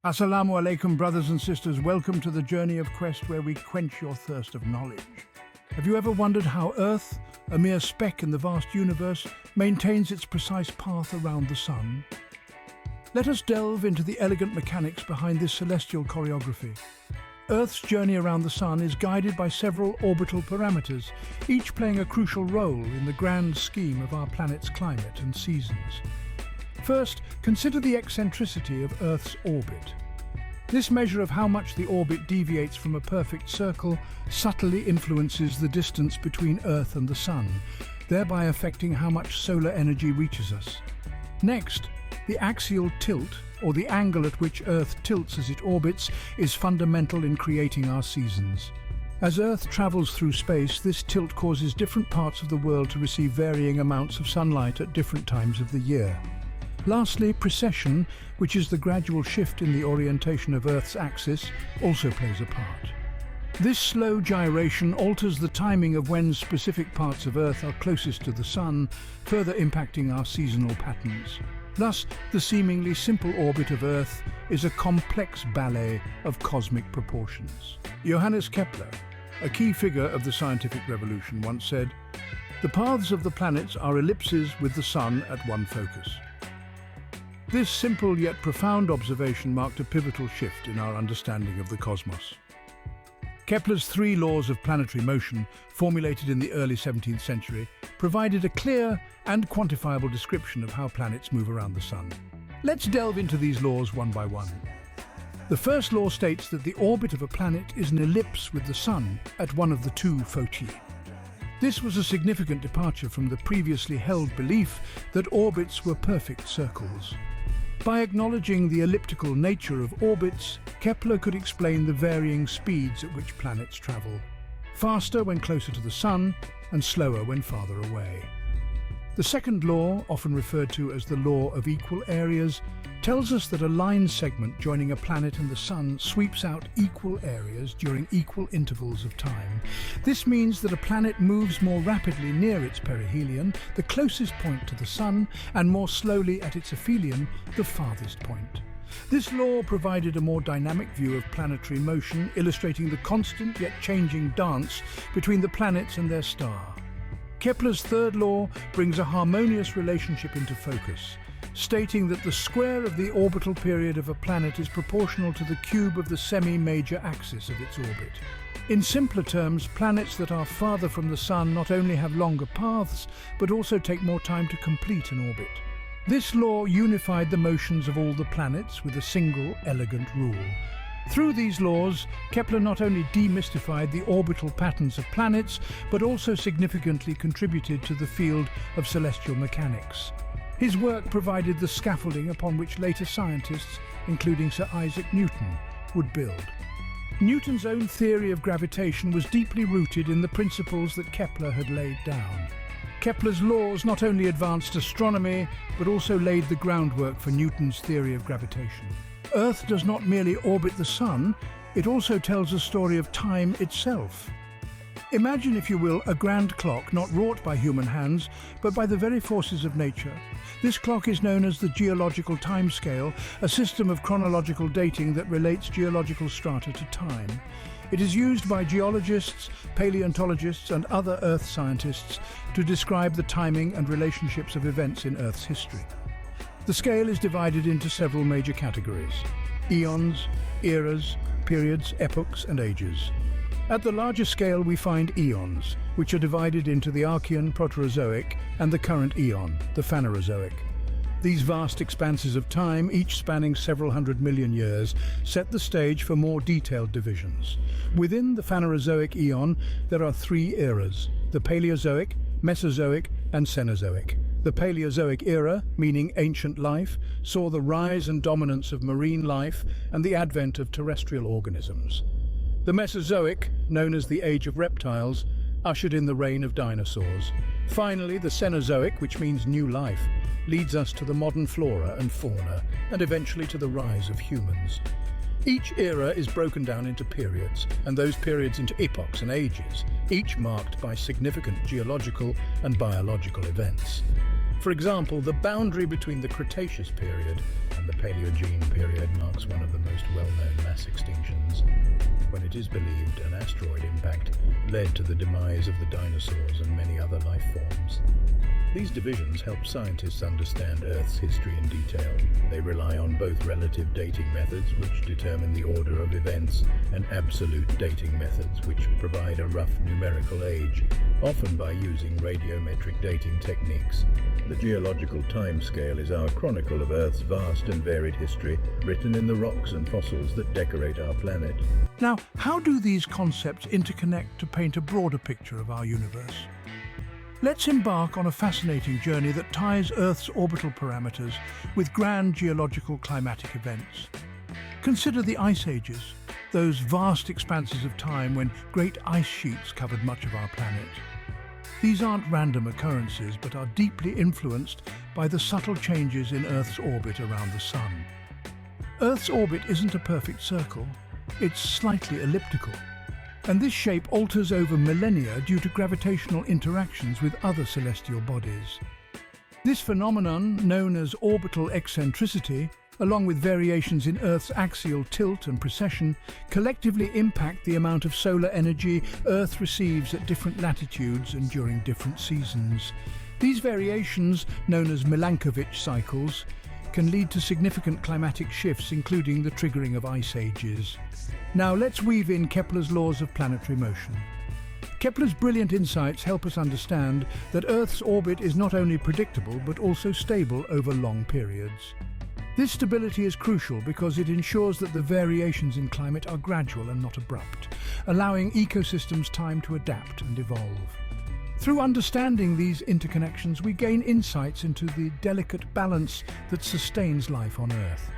Assalamu alaikum, brothers and sisters. Welcome to the journey of quest where we quench your thirst of knowledge. Have you ever wondered how Earth, a mere speck in the vast universe, maintains its precise path around the Sun? Let us delve into the elegant mechanics behind this celestial choreography. Earth's journey around the Sun is guided by several orbital parameters, each playing a crucial role in the grand scheme of our planet's climate and seasons. First, consider the eccentricity of Earth's orbit. This measure of how much the orbit deviates from a perfect circle subtly influences the distance between Earth and the Sun, thereby affecting how much solar energy reaches us. Next, the axial tilt, or the angle at which Earth tilts as it orbits, is fundamental in creating our seasons. As Earth travels through space, this tilt causes different parts of the world to receive varying amounts of sunlight at different times of the year. Lastly, precession, which is the gradual shift in the orientation of Earth's axis, also plays a part. This slow gyration alters the timing of when specific parts of Earth are closest to the Sun, further impacting our seasonal patterns. Thus, the seemingly simple orbit of Earth is a complex ballet of cosmic proportions. Johannes Kepler, a key figure of the scientific revolution, once said, "The paths of the planets are ellipses with the Sun at one focus." This simple yet profound observation marked a pivotal shift in our understanding of the cosmos. Kepler's three laws of planetary motion, formulated in the early 17th century, provided a clear and quantifiable description of how planets move around the Sun. Let's delve into these laws one by one. The first law states that the orbit of a planet is an ellipse with the Sun at one of the two foci. This was a significant departure from the previously held belief that orbits were perfect circles. By acknowledging the elliptical nature of orbits, Kepler could explain the varying speeds at which planets travel, faster when closer to the Sun and slower when farther away. The second law, often referred to as the law of equal areas, tells us that a line segment joining a planet and the Sun sweeps out equal areas during equal intervals of time. This means that a planet moves more rapidly near its perihelion, the closest point to the Sun, and more slowly at its aphelion, the farthest point. This law provided a more dynamic view of planetary motion, illustrating the constant yet changing dance between the planets and their star. Kepler's third law brings a harmonious relationship into focus, stating that the square of the orbital period of a planet is proportional to the cube of the semi-major axis of its orbit. In simpler terms, planets that are farther from the Sun not only have longer paths, but also take more time to complete an orbit. This law unified the motions of all the planets with a single, elegant rule. Through these laws, Kepler not only demystified the orbital patterns of planets, but also significantly contributed to the field of celestial mechanics. His work provided the scaffolding upon which later scientists, including Sir Isaac Newton, would build. Newton's own theory of gravitation was deeply rooted in the principles that Kepler had laid down. Kepler's laws not only advanced astronomy, but also laid the groundwork for Newton's theory of gravitation. Earth does not merely orbit the Sun, it also tells a story of time itself. Imagine, if you will, a grand clock not wrought by human hands, but by the very forces of nature. This clock is known as the Geological Time Scale, a system of chronological dating that relates geological strata to time. It is used by geologists, paleontologists, and other Earth scientists to describe the timing and relationships of events in Earth's history. The scale is divided into several major categories: eons, eras, periods, epochs, and ages. At the larger scale we find eons, which are divided into the Archean, Proterozoic, and the current eon, the Phanerozoic. These vast expanses of time, each spanning several hundred million years, set the stage for more detailed divisions. Within the Phanerozoic eon, there are three eras: the Paleozoic, Mesozoic, and Cenozoic. The Paleozoic era, meaning ancient life, saw the rise and dominance of marine life and the advent of terrestrial organisms. The Mesozoic, known as the Age of Reptiles, ushered in the reign of dinosaurs. Finally, the Cenozoic, which means new life, leads us to the modern flora and fauna, and eventually to the rise of humans. Each era is broken down into periods, and those periods into epochs and ages, each marked by significant geological and biological events. For example, the boundary between the Cretaceous period and the Paleogene period marks one of the most mass extinctions, when it is believed an asteroid impact led to the demise of the dinosaurs and many other life forms. These divisions help scientists understand Earth's history in detail. They rely on both relative dating methods, which determine the order of events, and absolute dating methods, which provide a rough numerical age, often by using radiometric dating techniques. The Geological Time Scale is our chronicle of Earth's vast and varied history, written in the rocks and fossils that decorate our planet. Now, how do these concepts interconnect to paint a broader picture of our universe? Let's embark on a fascinating journey that ties Earth's orbital parameters with grand geological climatic events. Consider the ice ages, those vast expanses of time when great ice sheets covered much of our planet. These aren't random occurrences, but are deeply influenced by the subtle changes in Earth's orbit around the Sun. Earth's orbit isn't a perfect circle, it's slightly elliptical. And this shape alters over millennia due to gravitational interactions with other celestial bodies. This phenomenon, known as orbital eccentricity, along with variations in Earth's axial tilt and precession, collectively impact the amount of solar energy Earth receives at different latitudes and during different seasons. These variations, known as Milankovitch cycles, can lead to significant climatic shifts, including the triggering of ice ages. Now let's weave in Kepler's laws of planetary motion. Kepler's brilliant insights help us understand that Earth's orbit is not only predictable but also stable over long periods. This stability is crucial because it ensures that the variations in climate are gradual and not abrupt, allowing ecosystems time to adapt and evolve. Through understanding these interconnections, we gain insights into the delicate balance that sustains life on Earth.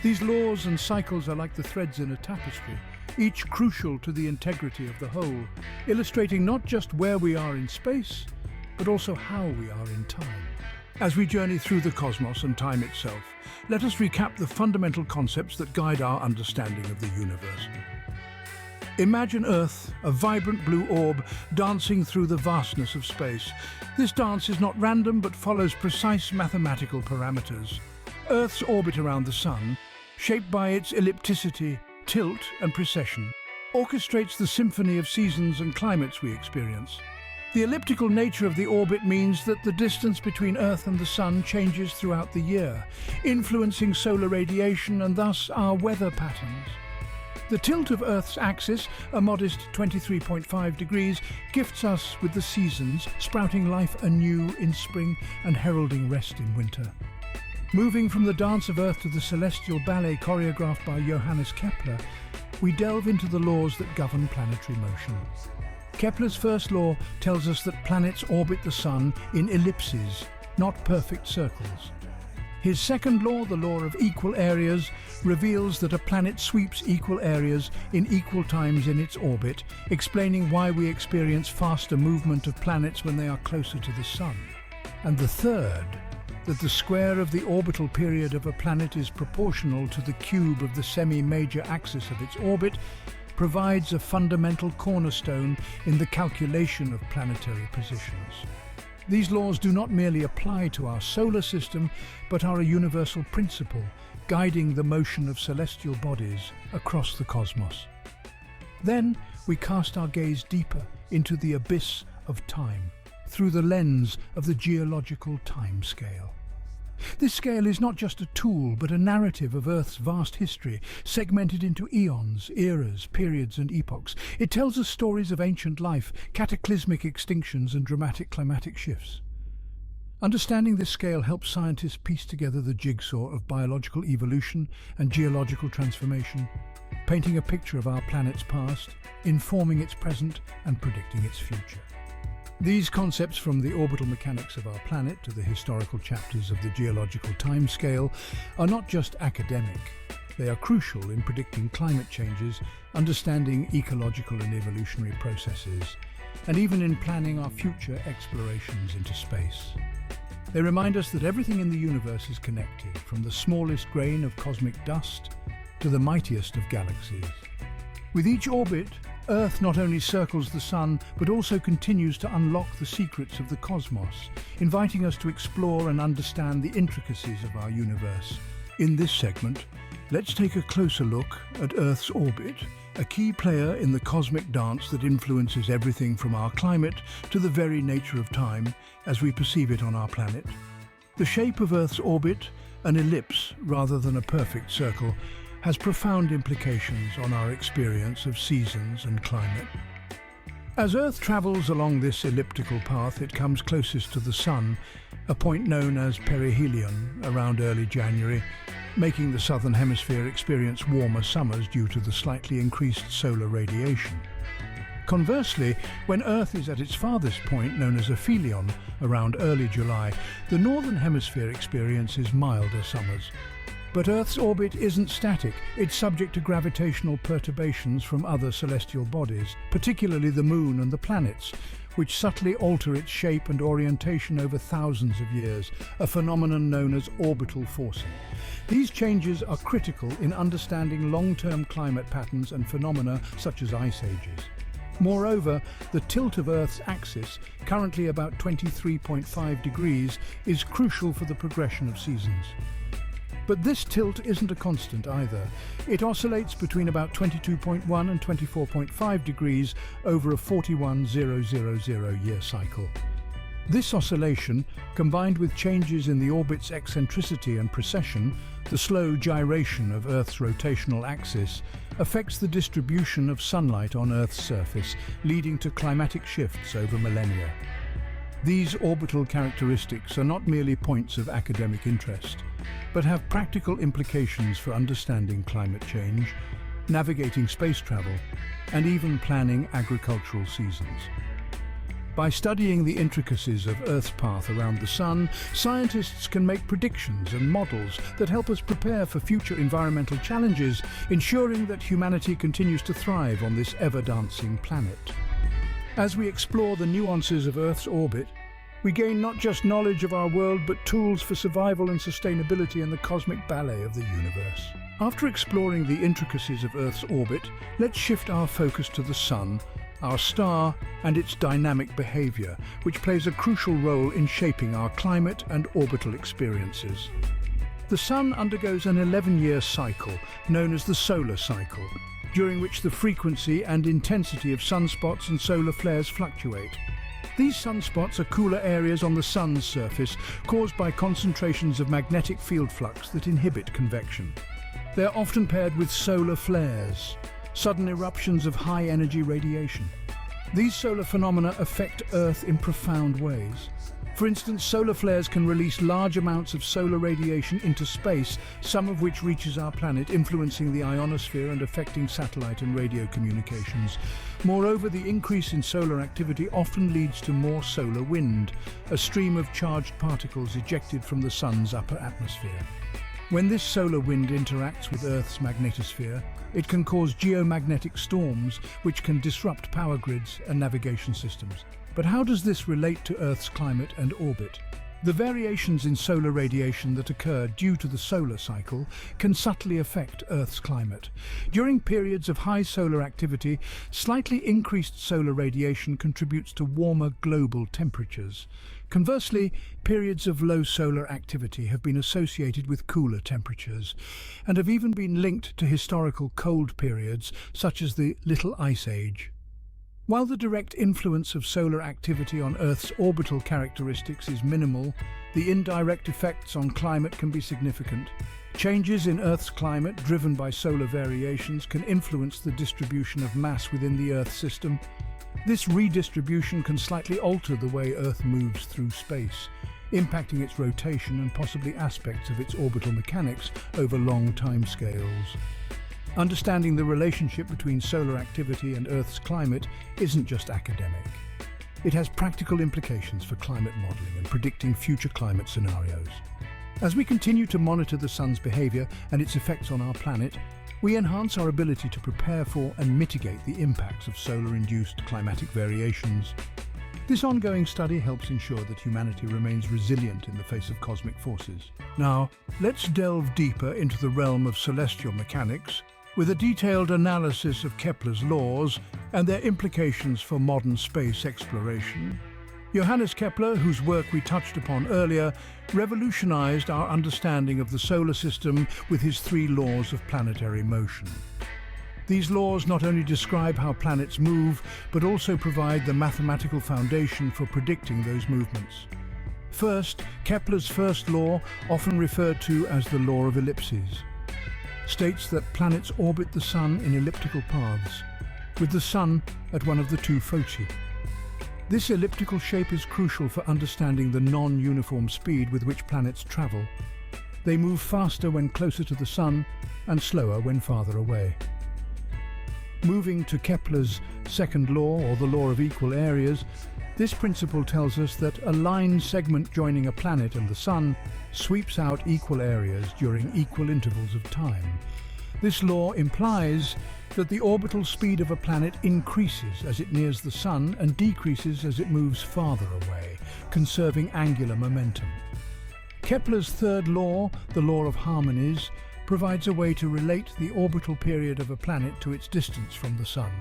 These laws and cycles are like the threads in a tapestry, each crucial to the integrity of the whole, illustrating not just where we are in space, but also how we are in time. As we journey through the cosmos and time itself, let us recap the fundamental concepts that guide our understanding of the universe. Imagine Earth, a vibrant blue orb dancing through the vastness of space. This dance is not random but follows precise mathematical parameters. Earth's orbit around the Sun, shaped by its ellipticity, tilt and precession, orchestrates the symphony of seasons and climates we experience. The elliptical nature of the orbit means that the distance between Earth and the Sun changes throughout the year, influencing solar radiation and thus our weather patterns. The tilt of Earth's axis, a modest 23.5 degrees, gifts us with the seasons, sprouting life anew in spring and heralding rest in winter. Moving from the dance of Earth to the celestial ballet choreographed by Johannes Kepler, we delve into the laws that govern planetary motion. Kepler's first law tells us that planets orbit the Sun in ellipses, not perfect circles. His second law, the law of equal areas, reveals that a planet sweeps equal areas in equal times in its orbit, explaining why we experience faster movement of planets when they are closer to the Sun. And the third, that the square of the orbital period of a planet is proportional to the cube of the semi-major axis of its orbit, provides a fundamental cornerstone in the calculation of planetary positions. These laws do not merely apply to our solar system, but are a universal principle, guiding the motion of celestial bodies across the cosmos. Then we cast our gaze deeper into the abyss of time, through the lens of the Geological Time Scale. This scale is not just a tool, but a narrative of Earth's vast history, segmented into eons, eras, periods and epochs. It tells us stories of ancient life, cataclysmic extinctions and dramatic climatic shifts. Understanding this scale helps scientists piece together the jigsaw of biological evolution and geological transformation, painting a picture of our planet's past, informing its present and predicting its future. These concepts, from the orbital mechanics of our planet to the historical chapters of the Geological Time Scale, are not just academic. They are crucial in predicting climate changes, understanding ecological and evolutionary processes, and even in planning our future explorations into space. They remind us that everything in the universe is connected, from the smallest grain of cosmic dust to the mightiest of galaxies. With each orbit, Earth not only circles the Sun, but also continues to unlock the secrets of the cosmos, inviting us to explore and understand the intricacies of our universe. In this segment, Let's take a closer look at Earth's orbit, a key player in the cosmic dance that influences everything from our climate to the very nature of time as we perceive it on our planet. The shape of Earth's orbit, an ellipse rather than a perfect circle, has profound implications on our experience of seasons and climate. As Earth travels along this elliptical path, it comes closest to the Sun, a point known as perihelion, around early January, making the southern hemisphere experience warmer summers due to the slightly increased solar radiation. Conversely, when Earth is at its farthest point, known as aphelion, around early July, the northern hemisphere experiences milder summers. But Earth's orbit isn't static. It's subject to gravitational perturbations from other celestial bodies, particularly the Moon and the planets, which subtly alter its shape and orientation over thousands of years, a phenomenon known as orbital forcing. These changes are critical in understanding long-term climate patterns and phenomena such as ice ages. Moreover, the tilt of Earth's axis, currently about 23.5 degrees, is crucial for the progression of seasons. But this tilt isn't a constant either. It oscillates between about 22.1 and 24.5 degrees over a 41,000 year cycle. This oscillation, combined with changes in the orbit's eccentricity and precession, the slow gyration of Earth's rotational axis, affects the distribution of sunlight on Earth's surface, leading to climatic shifts over millennia. These orbital characteristics are not merely points of academic interest, but have practical implications for understanding climate change, navigating space travel, and even planning agricultural seasons. By studying the intricacies of Earth's path around the Sun, scientists can make predictions and models that help us prepare for future environmental challenges, ensuring that humanity continues to thrive on this ever-dancing planet. As we explore the nuances of Earth's orbit, we gain not just knowledge of our world, but tools for survival and sustainability in the cosmic ballet of the universe. After exploring the intricacies of Earth's orbit, let's shift our focus to the Sun, our star, and its dynamic behavior, which plays a crucial role in shaping our climate and orbital experiences. The Sun undergoes an 11-year cycle, known as the solar cycle, during which the frequency and intensity of sunspots and solar flares fluctuate. These sunspots are cooler areas on the Sun's surface caused by concentrations of magnetic field flux that inhibit convection. They're often paired with solar flares, sudden eruptions of high-energy radiation. These solar phenomena affect Earth in profound ways. For instance, solar flares can release large amounts of solar radiation into space, some of which reaches our planet, influencing the ionosphere and affecting satellite and radio communications. Moreover, the increase in solar activity often leads to more solar wind, a stream of charged particles ejected from the Sun's upper atmosphere. When this solar wind interacts with Earth's magnetosphere, it can cause geomagnetic storms, which can disrupt power grids and navigation systems. But how does this relate to Earth's climate and orbit? The variations in solar radiation that occur due to the solar cycle can subtly affect Earth's climate. During periods of high solar activity, slightly increased solar radiation contributes to warmer global temperatures. Conversely, periods of low solar activity have been associated with cooler temperatures and have even been linked to historical cold periods such as the Little Ice Age. While the direct influence of solar activity on Earth's orbital characteristics is minimal, the indirect effects on climate can be significant. Changes in Earth's climate, driven by solar variations, can influence the distribution of mass within the Earth system. This redistribution can slightly alter the way Earth moves through space, impacting its rotation and possibly aspects of its orbital mechanics over long timescales. Understanding the relationship between solar activity and Earth's climate isn't just academic. It has practical implications for climate modeling and predicting future climate scenarios. As we continue to monitor the Sun's behavior and its effects on our planet, we enhance our ability to prepare for and mitigate the impacts of solar-induced climatic variations. This ongoing study helps ensure that humanity remains resilient in the face of cosmic forces. Now, let's delve deeper into the realm of celestial mechanics, with a detailed analysis of Kepler's laws and their implications for modern space exploration. Johannes Kepler, whose work we touched upon earlier, revolutionized our understanding of the solar system with his 3 laws of planetary motion. These laws not only describe how planets move, but also provide the mathematical foundation for predicting those movements. First, Kepler's first law, often referred to as the law of ellipses, states that planets orbit the Sun in elliptical paths, with the Sun at one of the 2 foci. This elliptical shape is crucial for understanding the non-uniform speed with which planets travel. They move faster when closer to the Sun and slower when farther away. Moving to Kepler's second law, or the law of equal areas, this principle tells us that a line segment joining a planet and the Sun sweeps out equal areas during equal intervals of time. This law implies that the orbital speed of a planet increases as it nears the Sun and decreases as it moves farther away, conserving angular momentum. Kepler's third law, the law of harmonies, provides a way to relate the orbital period of a planet to its distance from the Sun.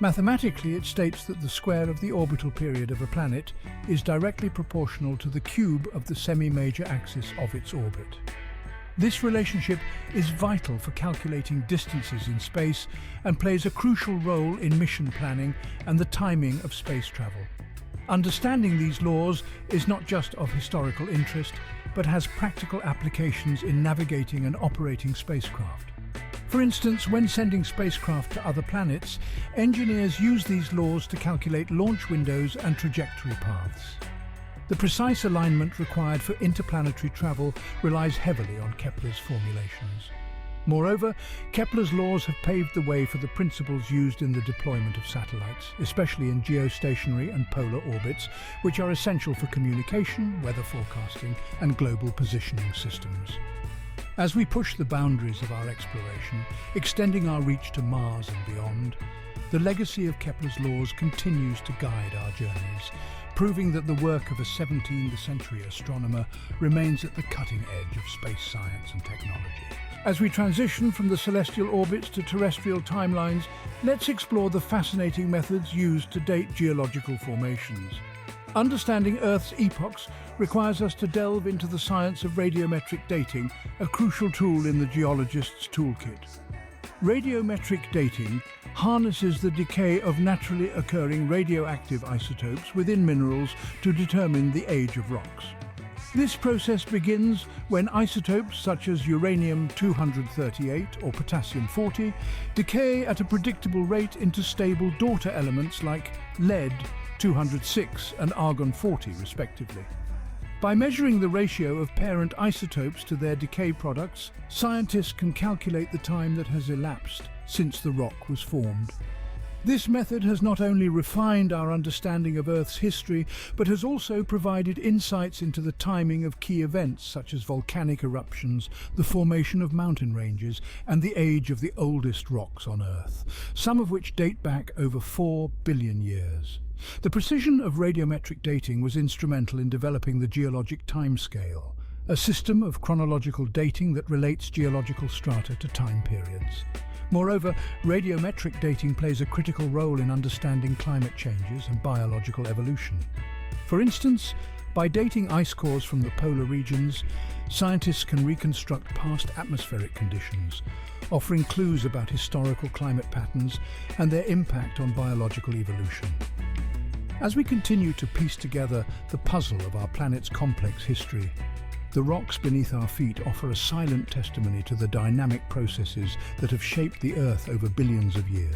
Mathematically, it states that the square of the orbital period of a planet is directly proportional to the cube of the semi-major axis of its orbit. This relationship is vital for calculating distances in space and plays a crucial role in mission planning and the timing of space travel. Understanding these laws is not just of historical interest, but has practical applications in navigating and operating spacecraft. For instance, when sending spacecraft to other planets, engineers use these laws to calculate launch windows and trajectory paths. The precise alignment required for interplanetary travel relies heavily on Kepler's formulations. Moreover, Kepler's laws have paved the way for the principles used in the deployment of satellites, especially in geostationary and polar orbits, which are essential for communication, weather forecasting, and global positioning systems. As we push the boundaries of our exploration, extending our reach to Mars and beyond, the legacy of Kepler's laws continues to guide our journeys, proving that the work of a 17th century astronomer remains at the cutting edge of space science and technology. As we transition from the celestial orbits to terrestrial timelines, let's explore the fascinating methods used to date geological formations. Understanding Earth's epochs requires us to delve into the science of radiometric dating, a crucial tool in the geologist's toolkit. Radiometric dating harnesses the decay of naturally occurring radioactive isotopes within minerals to determine the age of rocks. This process begins when isotopes such as uranium-238 or potassium-40 decay at a predictable rate into stable daughter elements like lead-206 and argon-40 respectively. By measuring the ratio of parent isotopes to their decay products, scientists can calculate the time that has elapsed since the rock was formed. This method has not only refined our understanding of Earth's history, but has also provided insights into the timing of key events such as volcanic eruptions, the formation of mountain ranges, and the age of the oldest rocks on Earth, some of which date back over 4 billion years. The precision of radiometric dating was instrumental in developing the Geologic Time Scale, a system of chronological dating that relates geological strata to time periods. Moreover, radiometric dating plays a critical role in understanding climate changes and biological evolution. For instance, by dating ice cores from the polar regions, scientists can reconstruct past atmospheric conditions, offering clues about historical climate patterns and their impact on biological evolution. As we continue to piece together the puzzle of our planet's complex history, the rocks beneath our feet offer a silent testimony to the dynamic processes that have shaped the Earth over billions of years.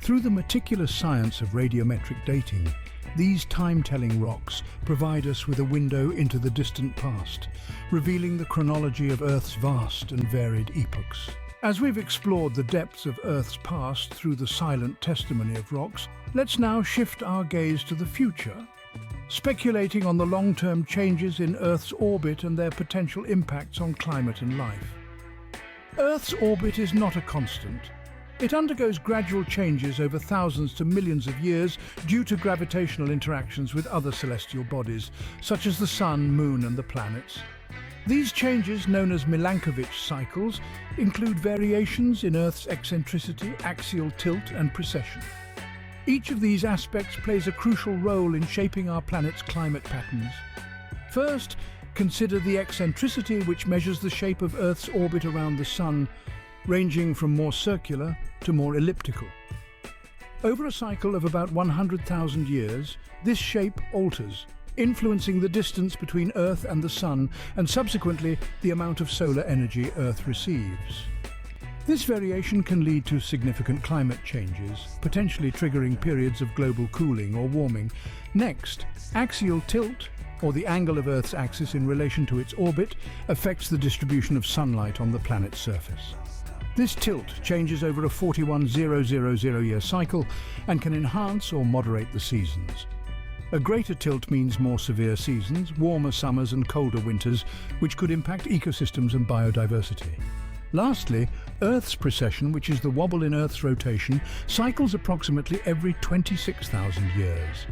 Through the meticulous science of radiometric dating, these time-telling rocks provide us with a window into the distant past, revealing the chronology of Earth's vast and varied epochs. As we've explored the depths of Earth's past through the silent testimony of rocks, let's now shift our gaze to the future, speculating on the long-term changes in Earth's orbit and their potential impacts on climate and life. Earth's orbit is not a constant. It undergoes gradual changes over thousands to millions of years due to gravitational interactions with other celestial bodies, such as the Sun, Moon, and the planets. These changes, known as Milankovitch cycles, include variations in Earth's eccentricity, axial tilt, and precession. Each of these aspects plays a crucial role in shaping our planet's climate patterns. First, consider the eccentricity, which measures the shape of Earth's orbit around the Sun, ranging from more circular to more elliptical. Over a cycle of about 100,000 years, this shape alters, influencing the distance between Earth and the Sun and subsequently the amount of solar energy Earth receives. This variation can lead to significant climate changes, potentially triggering periods of global cooling or warming. Next, axial tilt, or the angle of Earth's axis in relation to its orbit, affects the distribution of sunlight on the planet's surface. This tilt changes over a 41,000-year cycle and can enhance or moderate the seasons. A greater tilt means more severe seasons, warmer summers and colder winters, which could impact ecosystems and biodiversity. Lastly, Earth's precession, which is the wobble in Earth's rotation, cycles approximately every 26,000 years.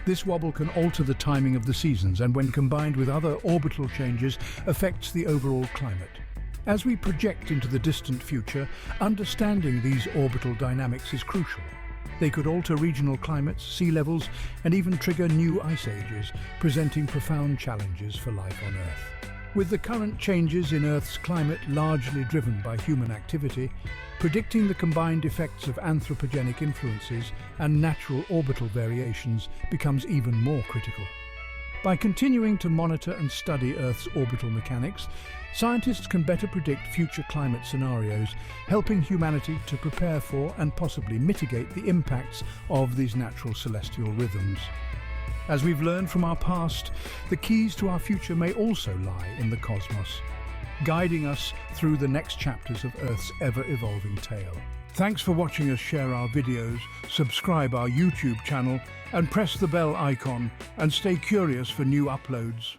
This wobble can alter the timing of the seasons and, when combined with other orbital changes, affects the overall climate. As we project into the distant future, understanding these orbital dynamics is crucial. They could alter regional climates, sea levels, and even trigger new ice ages, presenting profound challenges for life on Earth. With the current changes in Earth's climate largely driven by human activity, predicting the combined effects of anthropogenic influences and natural orbital variations becomes even more critical. By continuing to monitor and study Earth's orbital mechanics, scientists can better predict future climate scenarios, helping humanity to prepare for and possibly mitigate the impacts of these natural celestial rhythms. As we've learned from our past, the keys to our future may also lie in the cosmos, guiding us through the next chapters of Earth's ever-evolving tale. Thanks for watching us share our videos, subscribe our YouTube channel, and press the bell icon and stay curious for new uploads.